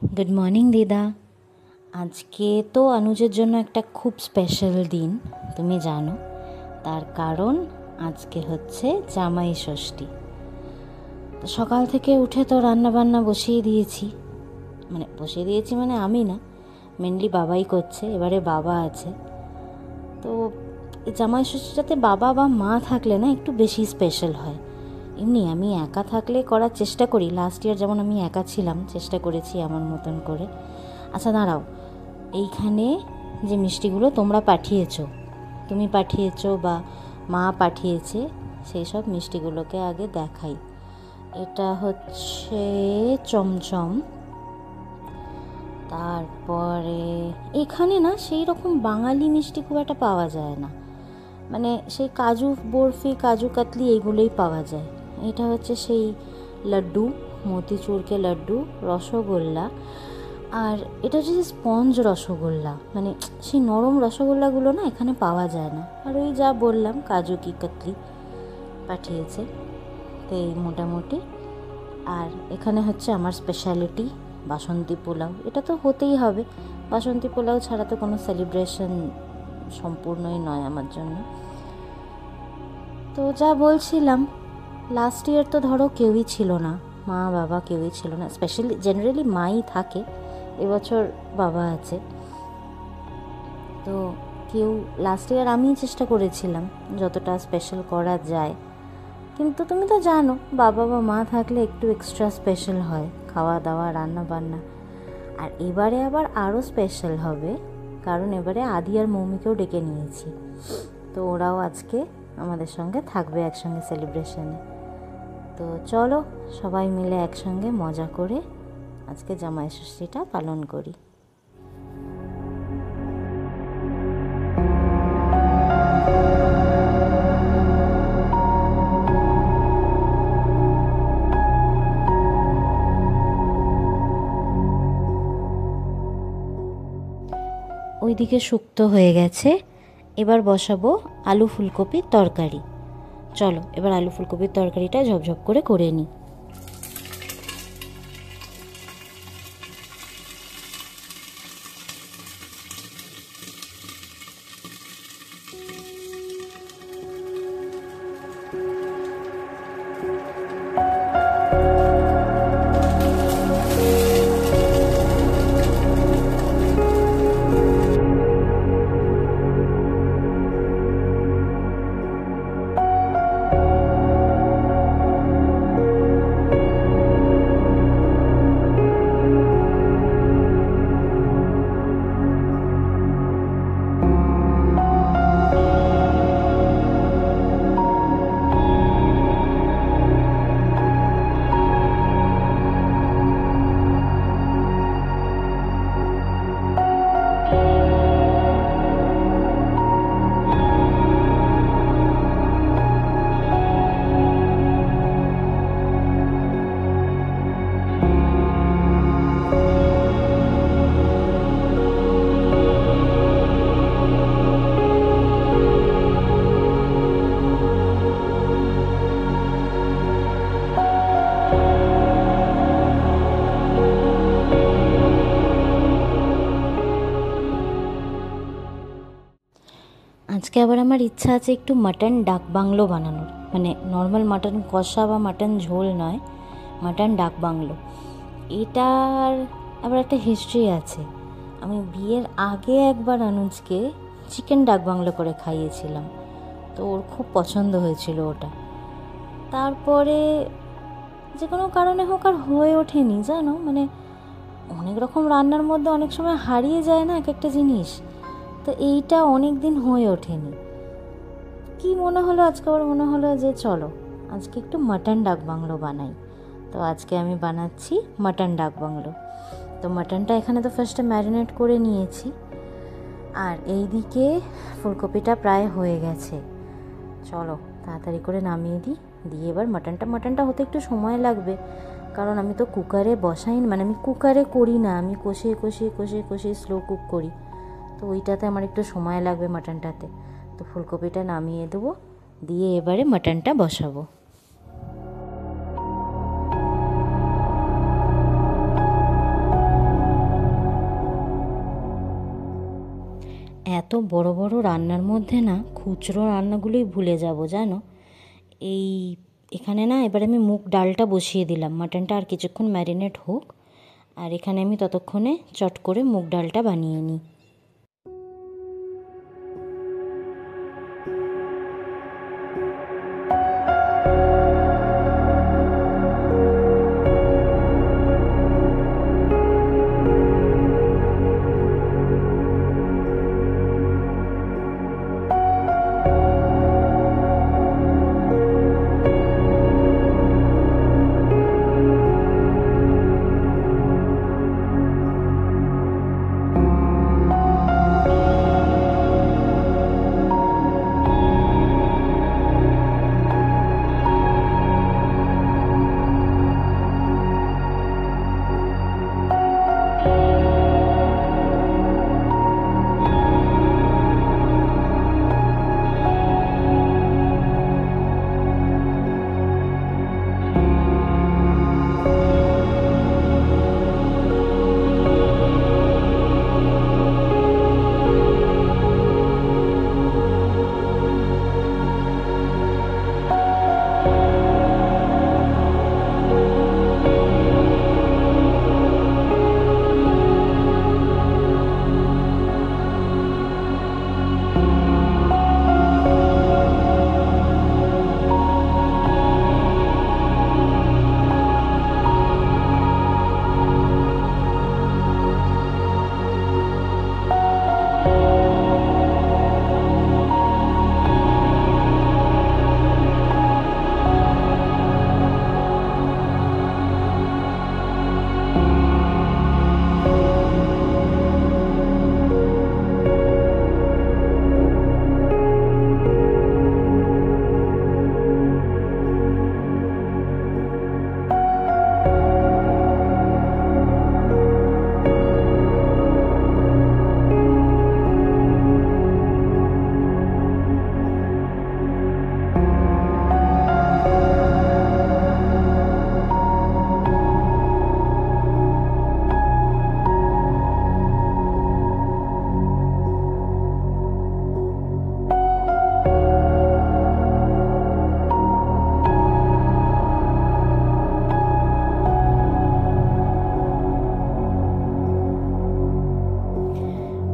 Good morning দিদা। আজকে তো অনুজের জন্য একটা খুব স্পেশাল দিন, তুমি জানো। তার কারণ আজকে হচ্ছে জামাই ষষ্ঠী। তো সকাল থেকে উঠে তো রান্না বান্না বসিয়ে দিয়েছি মানে আমি না, মেনলি বাবাই করছে। এবারে বাবা আছে, তো এই জামাই ষষ্ঠীটাতে বাবা বা মা থাকলে না একটু বেশি স্পেশাল হয়। এমনি আমি একা থাকলে করার চেষ্টা করি, লাস্ট ইয়ার যেমন আমি একা ছিলাম, চেষ্টা করেছি আমার মতন করে। আচ্ছা দাঁড়াও, এইখানে যে মিষ্টিগুলো তোমরা পাঠিয়েছো, তুমি পাঠিয়েছো বা মা পাঠিয়েছে, সেই সব মিষ্টিগুলোকে আগে দেখাই। এটা হচ্ছে চমচম। তারপরে এখানে না সেই রকম বাঙালি মিষ্টি খুব একটা পাওয়া যায় না, মানে সেই কাজু বরফি, কাজু কাতলি এইগুলোই পাওয়া যায়। এটা হচ্ছে সেই লাড্ডু, মতিচুরকে লাড্ডু, রসগোল্লা। আর এটা হচ্ছে স্পঞ্জ রসগোল্লা, মানে সেই নরম রসগোল্লাগুলো না এখানে পাওয়া যায় না। আর ওই যা বললাম কাজু কি কাতলি পাঠিয়েছে, তো এই মোটামুটি। আর এখানে হচ্ছে আমার স্পেশালিটি বাসন্তী পোলাও। এটা তো হতেই হবে, বাসন্তী পোলাও ছাড়া তো কোনো সেলিব্রেশন সম্পূর্ণই নয় আমার জন্য। তো যা বলছিলাম, লাস্ট ইয়ার তো ধরো কেউই ছিল না, মা বাবা কেউই ছিল না, স্পেশালি জেনারেলি মাই থাকে। এবছর বাবা আছে, তো কেউ, লাস্ট ইয়ার আমিই চেষ্টা করেছিলাম যতটা স্পেশাল করা যায়। কিন্তু তুমি তো জানো, বাবা বা মা থাকলে একটু এক্সট্রা স্পেশাল হয়, খাওয়া দাওয়া রান্না বান্না। আর এবারে আবার আরও স্পেশাল হবে, কারণ এবারে আদি আর মৌমিকেও ডেকে নিয়েছি, তো ওরাও আজকে আমাদের সঙ্গে থাকবে একসঙ্গে সেলিব্রেশনে। তো চলো সবাই মিলে একসঙ্গে মজা করে আজকে জামাই ষষ্ঠীটা পালন করি। ওইদিকে শুক্তো হয়ে গেছে, এবার বসাবো আলু ফুলকপির তরকারি। চলো এবার আলু ফুলকপির তরকারিটা ঝপঝপ করে করে নিই। আজকে আবার আমার ইচ্ছা আছে একটু মাটন ডাক বাংলো বানানোর, মানে নর্মাল মাটন কষা বা মাটন ঝোল নয়, মাটন ডাক বাংলো। এটার আবার একটা হিস্ট্রি আছে। আমি বিয়ের আগে একবার অনুজকে চিকেন ডাক বাংলো করে খাইয়েছিলাম, তো ওর খুব পছন্দ হয়েছিল ওটা। তারপরে যে কোনো কারণে হোক আর হয়ে ওঠেনি, জানো, মানে অনেক রকম রান্নার মধ্যে অনেক সময় হারিয়ে যায় না এক একটা জিনিস, তো এইটা অনেক দিন হয়ে ওঠেনি। কি মনে হলো আজকে, আবার মনে হলো যে চলো আজকে একটু মাটন ডাক বাংলো বানাই। তো আজকে আমি বানাচ্ছি মাটন ডাক বাংলো। তো মাটনটা এখানে তো ফার্স্টে ম্যারিনেট করে নিয়েছি, আর এইদিকে ফুলকপিটা প্রায় হয়ে গেছে। চলো তাড়াতাড়ি করে নামিয়ে দিই, দিয়ে এবার মাটনটা হতে একটু সময় লাগবে, কারণ আমি তো কুকারে বসাই, মানে আমি কুকারে করি না, আমি কষিয়ে স্লো কুক করি, তো ওইটাতে আমার একটু সময় লাগবে মাটনটাতে। তো ফুলকপিটা নামিয়ে দেবো, দিয়ে এবারে মাটনটা বসাবো। এত বড় বড় রান্নার মধ্যে না খুচরো রান্নাগুলোই ভুলে যাব জানো। এখানে না এবার আমি মুগ ডালটা বসিয়ে দিলাম, মাটনটা আর কিছুক্ষণ ম্যারিনেট হোক, আর এখানে আমি ততক্ষণে চট করে মুগ ডালটা বানিয়ে নিই।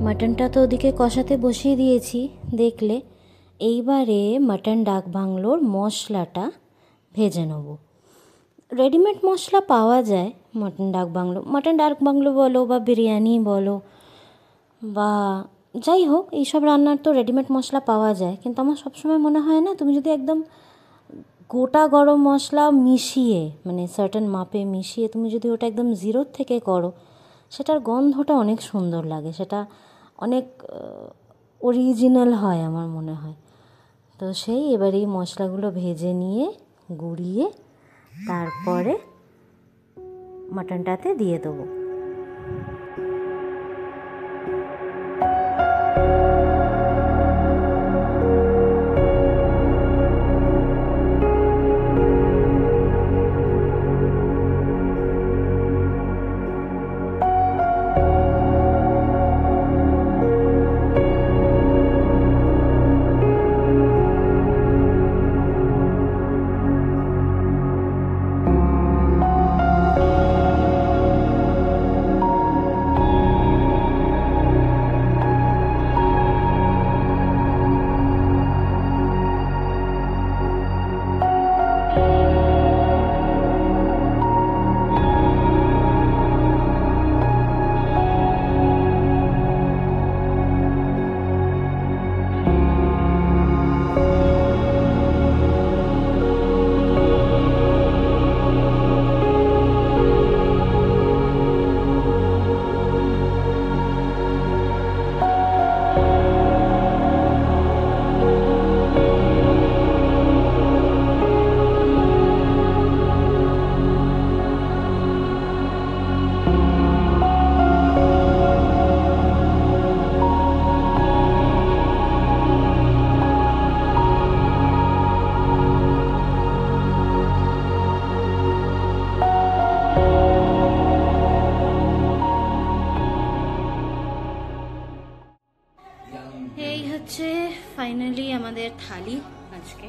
মাটনটা তো ওদিকে কষাতে বসিয়ে দিয়েছি দেখলে। এইবারে মাটন ডাক বাংলোর মশলাটা ভেজে নেব। রেডিমেড মশলা পাওয়া যায় মাটন ডাক বাংলো বলো বা বিরিয়ানি বলো বা যাই হোক, এইসব রান্নার তো রেডিমেড মশলা পাওয়া যায়। কিন্তু আমার সবসময় মনে হয় না, তুমি যদি একদম গোটা গরম মশলা মিশিয়ে, মানে সার্টেন মাপে মিশিয়ে তুমি যদি ওটা একদম জিরোর থেকে করো, সেটার গন্ধটা অনেক সুন্দর লাগে, সেটা অনেক অরিজিনাল হয় আমার মনে হয়। তো এবার এই মশলাগুলো ভেজে নিয়ে গুঁড়িয়ে তারপরে মাটনটাতে দিয়ে দেবো। ফাইনালি আমাদের থালি আজকে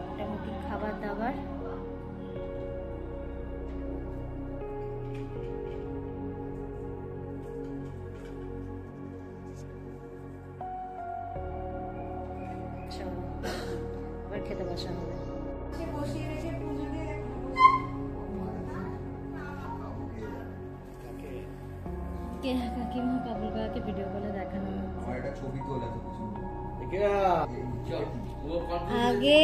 মোটামুটি খাবার দাবার। আবার খেতে বসা হবে। কাকিমা কাবুল কাকাকে ভিডিও কলে দেখানো আগে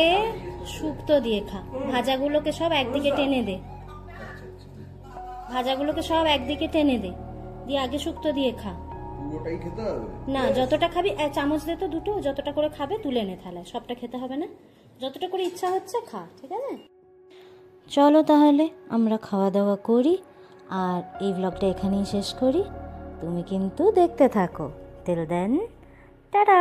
শুক্তো দিয়ে খা, ভাজাগুলোকে সব একদিকে টেনে দে, ভাজাগুলোকে সব একদিকে টেনে দে, দিয়ে আগে শুক্তো দিয়ে খা। পুরোটাই খেতে হবে না, যতটা খাবি চামচ দে তো দুটো, যতটা করে খাবে তুলে নে থালায়, সবটা খেতে হবে না, যতটা করে ইচ্ছা হচ্ছে খা, ঠিক আছে? চলো তাহলে আমরা খাওয়া দাওয়া করি আর এই ব্লগটা এখানেই শেষ করি। তুমি কিন্তু দেখতে থাকো। Till then, tata.